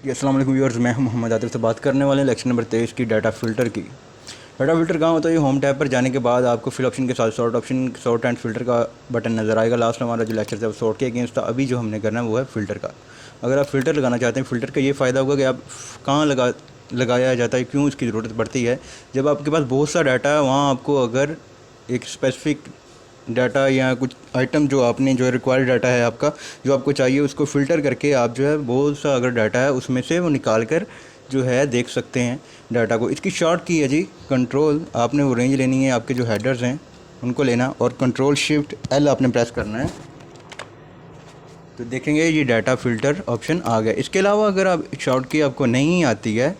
जी अस्सलाम वालेकुम व्यूअर्स, मैं हूं मोहम्मद आतिफ से बात करने वाले हैं लेक्चर नंबर 23 की डाटा फ़िल्टर की। डाटा फ़िल्टर कहाँ होता है? ये होम टैब पर जाने के बाद आपको फिल ऑप्शन के साथ सॉर्ट एंड फ़िल्टर का बटन नज़र आएगा। लास्ट हमारा जो लेक्चर था वो सॉर्ट के अगेंस्ट था, अभी जो हमने करना है वो है फ़िल्टर का। अगर आप फ़िल्टर लगाना चाहते हैं, फ़िल्टर का ये फ़ायदा होगा कि आप कहाँ लगाया जाता है, क्यों इसकी ज़रूरत पड़ती है। जब आपके पास बहुत सा डाटा है, वहाँ आपको अगर एक स्पेसिफ़िक डाटा या कुछ आइटम जो आपने जो रिक्वायर्ड डाटा है आपका, जो आपको चाहिए, उसको फ़िल्टर करके आप जो है बहुत सा अगर डाटा है उसमें से वो निकाल कर जो है देख सकते हैं डाटा को। इसकी शॉर्ट की है जी कंट्रोल, आपने वो रेंज लेनी है, आपके जो हेडर्स हैं उनको लेना और कंट्रोल शिफ्ट एल आपने प्रेस करना है, तो देखेंगे ये डाटा फ़िल्टर ऑप्शन आ गया। इसके अलावा अगर आप शॉर्ट की आपको नहीं आती है,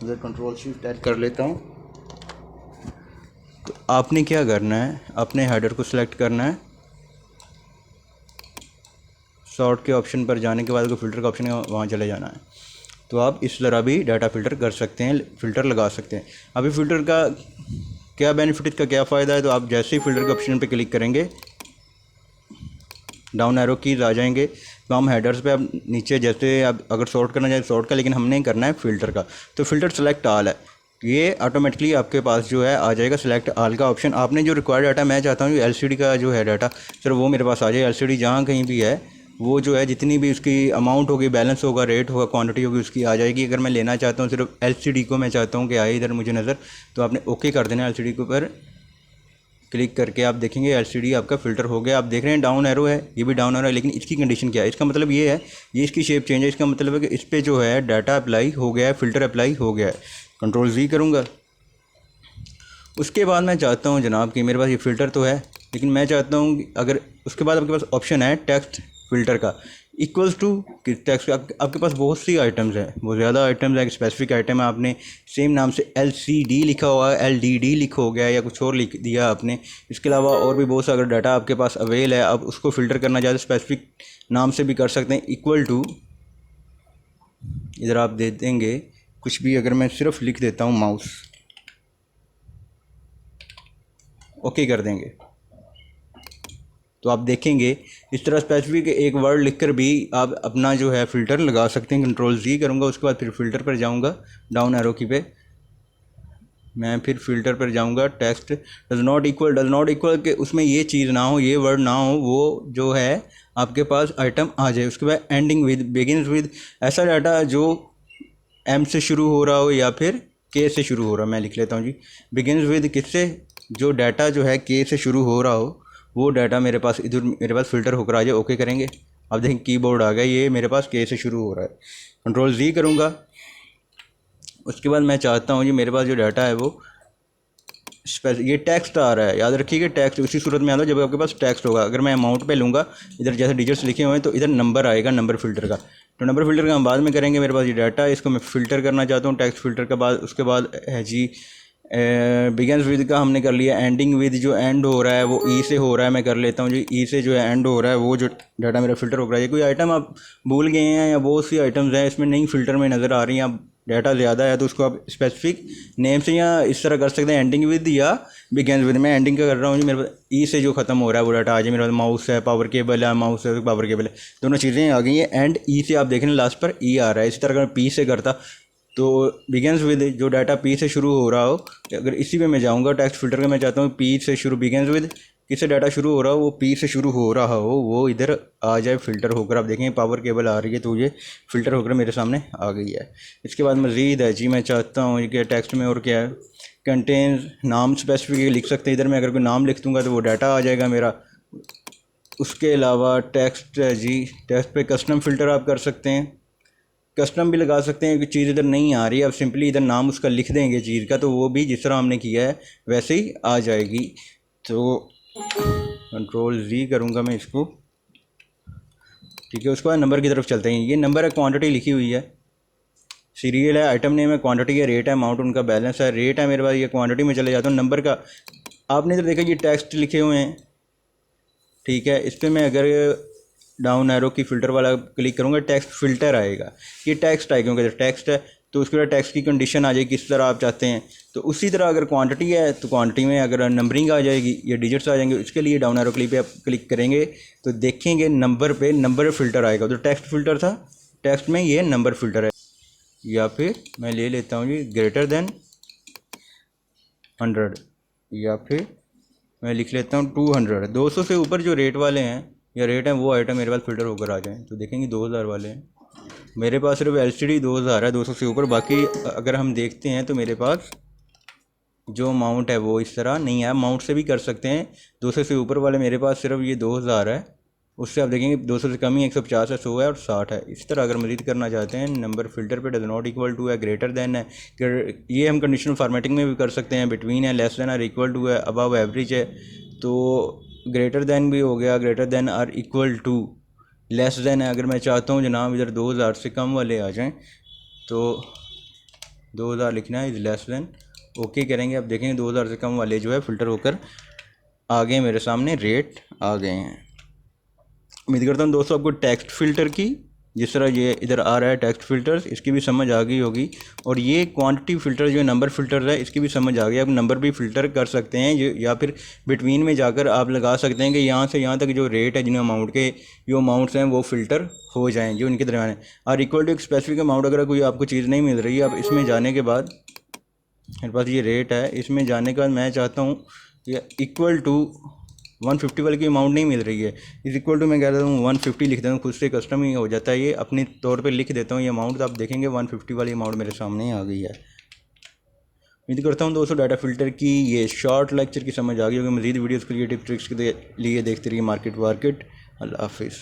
इधर कंट्रोल शिफ्ट एल कर लेता हूँ, तो आपने क्या करना है, अपने हेडर को सिलेक्ट करना है, सॉर्ट के ऑप्शन पर जाने के बाद को फ़िल्टर का ऑप्शन है वहाँ चले जाना है। तो आप इस तरह भी डाटा फ़िल्टर कर सकते हैं, फ़िल्टर लगा सकते हैं। अभी फ़िल्टर का क्या बेनिफिट, इसका क्या फ़ायदा है, तो आप जैसे ही फ़िल्टर के ऑप्शन पे क्लिक करेंगे, डाउन एरो कीज़ आ जाएंगे, तो हम हेडर्स पे आप नीचे जैसे आप अगर सॉर्ट करना चाहें सॉर्ट का, लेकिन हमने करना है फ़िल्टर का, तो फ़िल्टर सेलेक्ट ऑल है, ये ऑटोमेटिकली आपके पास जो है आ जाएगा सिलेक्ट ऑल का ऑप्शन। आपने जो रिक्वायर्ड डाटा, मैं चाहता हूँ एलसीडी का जो है डाटा, चलो वो मेरे पास आ जाए। एलसीडी जहाँ कहीं भी है वो जो है जितनी भी उसकी अमाउंट होगी, बैलेंस होगा, रेट होगा, क्वांटिटी होगी, उसकी आ जाएगी। अगर मैं लेना चाहता हूँ सिर्फ एलसीडी को, मैं चाहता हूँ कि आए इधर मुझे नज़र, तो आपने ओके कर देना। एलसीडी के ऊपर क्लिक करके आप देखेंगे एलसीडी आपका फ़िल्टर हो गया। आप देख रहे हैं डाउन एरो है, ये भी डाउन एरो है, लेकिन इसकी कंडीशन क्या है, इसका मतलब ये है, ये इसकी शेप चेंज है, इसका मतलब है कि इस पर जो है डाटा अप्लाई हो गया है, फ़िल्टर अप्लाई हो गया है। कंट्रोल जी करूँगा। उसके बाद मैं चाहता हूँ जनाब कि मेरे पास ये फ़िल्टर तो है, लेकिन मैं चाहता हूँ कि अगर उसके बाद आपके पास ऑप्शन है टेक्स्ट फ़िल्टर का, इक्वल्स टू कि टेक्स्ट आपके पास बहुत सी आइटम्स हैं, बहुत ज़्यादा आइटम्स है। एक स्पेसिफिक आइटम है, आपने सेम नाम से LCD लिखा हुआ है, LDD लिखा हो गया है, या कुछ और लिख दिया आपने। इसके अलावा और भी बहुत सा अगर डाटा आपके पास अवेल है, आप उसको फ़िल्टर करना चाहते हैं, स्पेसिफिक नाम से भी कर सकते हैं। इक्वल टू इधर आप दे देंगे कुछ भी, अगर मैं सिर्फ लिख देता हूँ माउस, ओके कर देंगे, तो आप देखेंगे इस तरह स्पेसिफिक एक वर्ड लिखकर भी आप अपना जो है फ़िल्टर लगा सकते हैं। कंट्रोल जी करूँगा, उसके बाद फिर फ़िल्टर पर जाऊँगा, डाउन एरो की पे मैं फिर फ़िल्टर पर जाऊँगा, टेक्स्ट डज़ नॉट इक्वल के उसमें ये चीज़ ना हो, ये वर्ड ना हो, वो जो है आपके पास आइटम आ जाए। उसके बाद एंडिंग विद, बिगिनस विद, ऐसा डाटा जो एम से शुरू हो रहा हो या फिर के से शुरू हो रहा हो। मैं लिख लेता हूँ जी, बिगिनस विद किससे, जो डाटा जो है के से शुरू हो रहा हो, वो डाटा मेरे पास इधर मेरे पास फ़िल्टर होकर आ जाए। ओके करेंगे, अब देखें कीबोर्ड आ गया, ये मेरे पास के से शुरू हो रहा है। कंट्रोल जी करूँगा, उसके बाद मैं चाहता हूँ जी मेरे पास जो डाटा है वो ये टेक्स्ट आ रहा है, याद रखिएगा टेक्स्ट उसी सूरत में आता है जब आपके पास टेक्स्ट होगा। अगर मैं अमाउंट पे लूँगा, इधर जैसे डिजिट्स लिखे हुए हैं, तो इधर नंबर आएगा, नंबर फ़िल्टर का। तो नंबर फ़िल्टर का हम बाद में करेंगे। मेरे पास ये डाटा है, इसको मैं फ़िल्टर करना चाहता हूँ टेक्स्ट फ़िल्टर के बाद। उसके बाद है जी बिगिनस विद का हमने कर लिया, एंडिंग विद जो एंड हो रहा है वो ई से हो रहा है, मैं कर लेता हूँ जी ई से जो है एंड हो रहा है, वो जो डाटा मेरा फ़िल्टर हो रहा है। कोई आइटम आप भूल गए हैं या बहुत सी आइटम्स हैं इसमें नहीं फ़िल्टर में नज़र आ रही हैं, आप डाटा ज़्यादा है, तो उसको आप स्पेसिफिक नेम से या इस तरह कर सकते हैं, एंडिंग विद या बिगिनस विद। मैं एंडिंग का कर रहा हूँ जी, मेरे पास ई से जो ख़त्म हो रहा है वो डाटा आ जाए। मेरे पास माउस है, पावर केबल है, माउस है, पावर केबल है, दोनों चीज़ें आ गई हैं। एंड ई से आप देख रहे हैं लास्ट पर ई आ रहा है। इसी तरह अगर पी से करता तो बिगिनस विद, जो डाटा पी से शुरू हो रहा हो, अगर इसी पे मैं जाऊँगा टेक्स्ट फिल्टर का, मैं चाहता हूँ पी से शुरू, बिगिनस विद किससे डाटा शुरू हो रहा हो, वो पी से शुरू हो रहा हो, वो इधर आ जाए फ़िल्टर होकर। आप देखेंगे पावर केबल आ रही है, तो ये फ़िल्टर होकर मेरे सामने आ गई है। इसके बाद मज़ीद है जी, मैं चाहता हूँ कि टेक्स्ट में और क्या है, कंटेन्स, नाम स्पेसिफिक लिख सकते हैं इधर। मैं अगर कोई नाम लिख दूँगा तो वो डाटा आ जाएगा मेरा। उसके अलावा टेक्स्ट है जी, टेक्स्ट पे कस्टम फ़िल्टर आप कर सकते हैं, कस्टम भी लगा सकते हैं कि चीज़ इधर नहीं आ रही है, आप सिंपली इधर नाम उसका लिख देंगे चीज़ का, तो वो भी जिस तरह हमने किया है वैसे ही आ जाएगी। तो कंट्रोल जी करूँगा मैं इसको, ठीक है। उसके बाद नंबर की तरफ चलते हैं। ये नंबर है, क्वांटिटी लिखी हुई है, सीरियल है, आइटम नेम है, क्वांटिटी है, रेट है, अमाउंट उनका बैलेंस है। रेट है मेरे पास, ये क्वांटिटी में चले जाता हूँ। नंबर का आपने इधर देखा ये टेक्स्ट लिखे हुए हैं, ठीक है। इस पर मैं अगर डाउन एरो की फ़िल्टर वाला क्लिक करूँगा, टेक्स्ट फ़िल्टर आएगा, ये टेक्स्ट आएगा क्योंकि टेक्स्ट है, तो उसके बाद टेक्स्ट की कंडीशन आ जाएगी किस तरह आप चाहते हैं। तो उसी तरह अगर क्वांटिटी है तो क्वांटिटी में अगर नंबरिंग आ जाएगी या डिजिट्स आ जाएंगे, इसके लिए डाउन एरो क्लिक पे आप क्लिक करेंगे तो देखेंगे नंबर पे नंबर फ़िल्टर आएगा। तो टेक्स्ट फ़िल्टर था, टेक्स्ट में ये नंबर फ़िल्टर है, या फिर मैं ले लेता हूँ जी ग्रेटर देन 100, या फिर मैं लिख लेता हूँ 200। 200 से ऊपर जो रेट वाले हैं या रेट हैं वो आइटम मेरे पास फ़िल्टर होकर आ जाएँ। तो देखेंगे 2000 वाले हैं, मेरे पास सिर्फ LCD 2000 है, 200 से ऊपर। बाकी अगर हम देखते हैं तो मेरे पास जो अमाउंट है वो इस तरह नहीं है, अमाउंट से भी कर सकते हैं। 200 से ऊपर वाले मेरे पास सिर्फ ये 2000 है, उससे आप देखेंगे 200 से कम ही 150 है, 100 है और 60 है। इस तरह अगर मज़ीद करना चाहते हैं, नंबर फ़िल्टर पे डज नॉट इक्वल टू है, ग्रेटर देन है, ये हम कंडीशनल फॉर्मेटिंग में भी कर सकते हैं, बिटवीन है, लेस देन और इक्वल टू है, अबव एवरेज है। तो ग्रेटर देन भी हो गया, ग्रेटर देन और इक्वल टू, लेस देन है। अगर मैं चाहता हूँ जनाब इधर 2000 से कम वाले आ जाएँ तो 2000 लिखना है, इज़ लेस देन, ओके करेंगे। अब देखेंगे 2000 से कम वाले जो है फ़िल्टर होकर आ गए, मेरे सामने रेट आ गए हैं। उम्मीद करता हूँ दोस्तों आपको टेक्स्ट फ़िल्टर की, जिस तरह ये इधर आ रहा है टेक्स्ट फ़िल्टर्स, इसकी भी समझ आ गई होगी। और ये क्वांटिटी फ़िल्टर जो नंबर फ़िल्टर है इसकी भी समझ आ गई। आप नंबर भी फ़िल्टर कर सकते हैं, या फिर बिटवीन में जाकर आप लगा सकते हैं कि यहाँ से यहाँ तक जो रेट है, जिन अमाउंट के जो अमाउंट्स हैं वो फ़िल्टर हो जाएँ जो इनके दरमियान है। और इक्वल टू एक स्पेसिफिक अमाउंट अगर कोई आपको चीज़ नहीं मिल रही है, आप इसमें जाने के बाद, मेरे पास ये रेट है, इसमें जाने के बाद मैं चाहता हूँ कि इक्वल टू 150 वाले की अमाउंट नहीं मिल रही है, इस इक्वल टू मैं कह देता हूँ 150 लिख देता हूँ, खुद से कस्टम ही हो जाता है, ये अपने तौर पे लिख देता हूँ ये अमाउंट। तो आप देखेंगे 150 वाली अमाउंट मेरे सामने आ गई है। उम्मीद करता हूँ दोस्तों डाटा फ़िल्टर की ये शॉर्ट लेक्चर की समझ आ गई होगी। मज़ीद वीडियोज़ के लिए टिप्स ट्रिक्स के लिए देखते रहिए मार्केट वार्केट। अल्लाह हाफिज़।